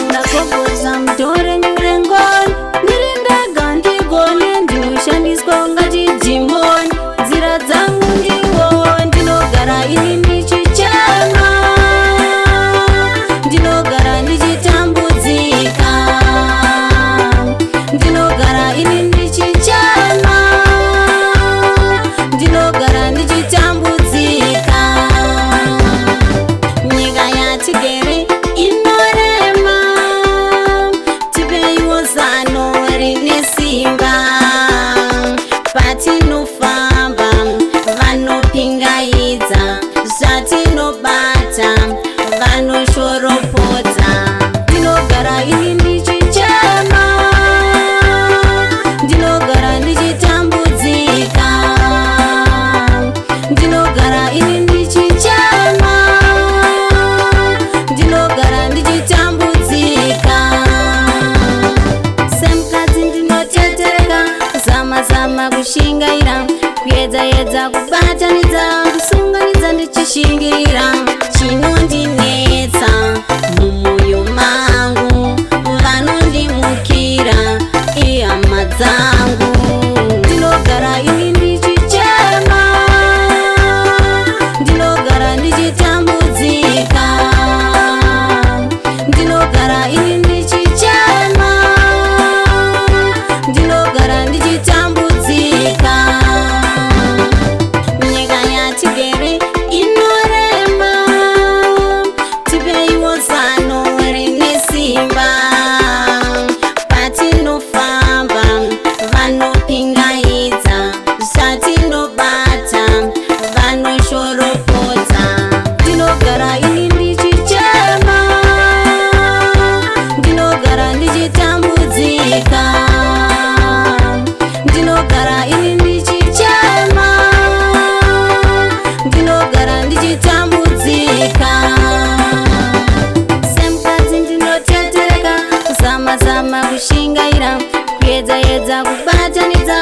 ndakoboza mutore nyurengon ndirindega ndigone ndinoshandiswa ngachidhimoni nzira dzangu ndiwo ndinogara ini ndichichema ndinogara ndichitambudzika ndinogara ini ndichichema ndinogara ndichitambudzika nyika yatigere inorema tipeiwo zano rine simba patinofamba vanopingaidza zvatinobata vanoshoropodza ndinogara ini ndichichema ndinogara ndichitambudzika ndinogara ini ndichichema ndinogara ndichitambudzika semukadzi ndinotetereka kuzama kushingaira kuedza kubatanidza kusunganidza ndichishingirira chinondinetsa mumwoyo mangu vanondimukira ihama dzangu ndinogara ini ndichichema ndinogara ndichitambudzika ndinogara ini ndichichema ndinogara ndichitambudzika nyika yatigere inorema tipeiwo zano rine simba patinofamba vanopingaidza zvatinobata vanoshoropodza ndinogara ini ndichichema ndinogara ndichitambudzika ndinogara ini ndichichema ndinogara ndichitambudzika semukadzi ndinotetereka kuzama kushingaira kuedza kubatanidza